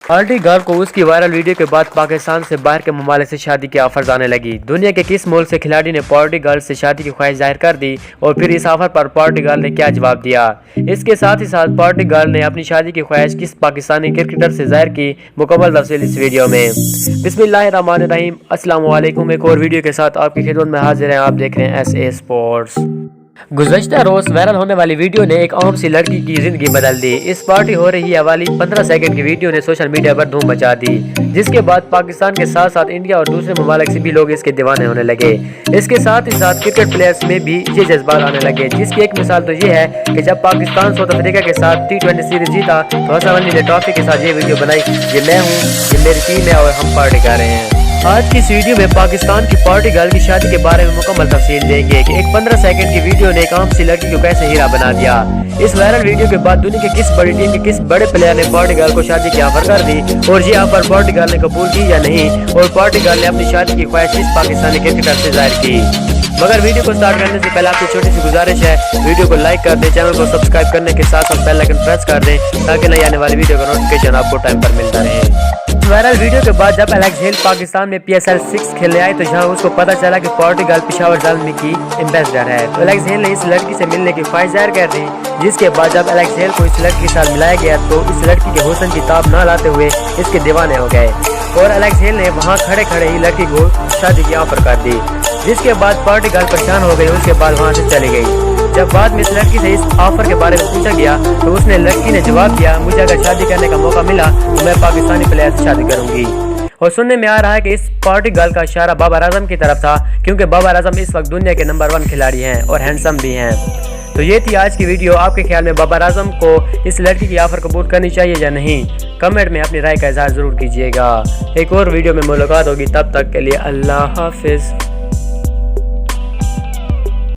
Party girl को उसकी viral video के बाद पाकिस्तान से बाहर के ममालिक से शादी की ऑफर्स आने लगी। दुनिया के किस मुल्क से खिलाड़ी ने पार्टी गर्ल से शादी की ख्वाहिश जाहिर कर दी और फिर इस ऑफर पर पार्टी गर्ल ने क्या जवाब दिया। इसके साथ ही साथ पार्टी गर्ल ने अपनी शादी की ख्वाहिश किस पाकिस्तानी क्रिकेटर से जाहिर की, मुकम्मल तफसील इस वीडियो में। बिस्मिल्लाहिर्रहमानिर्रहीम, अस्सलाम वालेकुम। एक और वीडियो के साथ आपकी खिदमत में हाजिर हैं। आप देख रहे हैं SA स्पोर्ट्स। गुज़श्ता रोज़ वायरल होने वाली वीडियो ने एक आम सी लड़की की जिंदगी बदल दी। इस पार्टी हो रही है वाली 15 सेकंड की वीडियो ने सोशल मीडिया पर धूम मचा दी, जिसके बाद पाकिस्तान के साथ साथ इंडिया और दूसरे ममालिक से भी लोग इसके दीवाने होने लगे। इसके साथ ही साथ क्रिकेट प्लेयर्स में भी ये जज्बात आने लगे, जिसकी एक मिसाल तो ये है कि जब पाकिस्तान साउथ अफ्रीका के साथ T20 सीरीज जीता तो हसन अली ने ट्रॉफी के साथ ये वीडियो बनाई, ये मैं हूँ, ये मेरी टीम है और हम पार्टी कर रहे हैं। आज की इस वीडियो में पाकिस्तान की पार्टी गर्ल की शादी के बारे में मुकम्मल तफसील देंगे कि एक 15 सेकंड की वीडियो ने एक आम सी लड़की को कैसे हीरा बना दिया। इस वायरल वीडियो के बाद दुनिया के किस बड़ी टीम के किस बड़े प्लेयर ने पार्टी गर्ल को शादी की ऑफर कर दी और ये ऑफर पार्टी गर्ल ने कबूल की या नहीं, और पार्टी गर्ल ने अपनी शादी की ख्वाहिश किस पाकिस्तानी क्रिकेटर से जाहिर की। मगर वीडियो को स्टार्ट करने से पहले आपकी छोटी सी गुजारिश है, वीडियो को लाइक कर दें, चैनल को सब्सक्राइब करने के साथ साथ बेल आइकन प्रेस कर दें ताकि नई आने वाली वीडियो का नोटिफिकेशन आपको टाइम पर मिलता रहे। वायरल वीडियो के बाद जब एलेक्स हेल पाकिस्तान में PSL 6 खेलने आए तो जहां उसको पता चला कि पार्टी गर्ल पेशावर ज़ालमी की एम्बेसडर है, तो एलेक्स हेल ने इस लड़की से मिलने की ख्वाहिश जाहिर कर दी। जिसके बाद जब एलेक्स हेल को इस लड़की के साथ मिलाया गया तो इस लड़की के हुस्न की ताब न लाते हुए इसके दीवाने हो गए और एलेक्स हेल ने वहां खड़े खड़े ही लड़की को शादी की ऑफर कर दी। जिसके बाद पार्टी गर्ल परेशान हो गई, उसके बाद वहां से चली गई। जब बाद में इस लड़की से इस ऑफर के बारे में पूछा गया तो उसने लड़की ने जवाब दिया, मुझे अगर शादी करने का मौका मिला तो मैं पाकिस्तानी प्लेयर से शादी करूंगी। और सुनने में आ रहा है कि इस पार्टी गर्ल का इशारा बाबर आजम की तरफ था, क्योंकि बाबर आजम इस वक्त दुनिया के नंबर 1 खिलाड़ी हैं और हैंडसम भी हैं। तो ये थी आज की वीडियो। आपके ख्याल में बाबर आजम को इस लड़की की ऑफर कबूल करनी चाहिए या नहीं? कमेंट में अपनी राय का इजहार जरूर कीजिएगा। एक और वीडियो में मुलाकात होगी, तब तक के लिए अल्लाह हाफिज।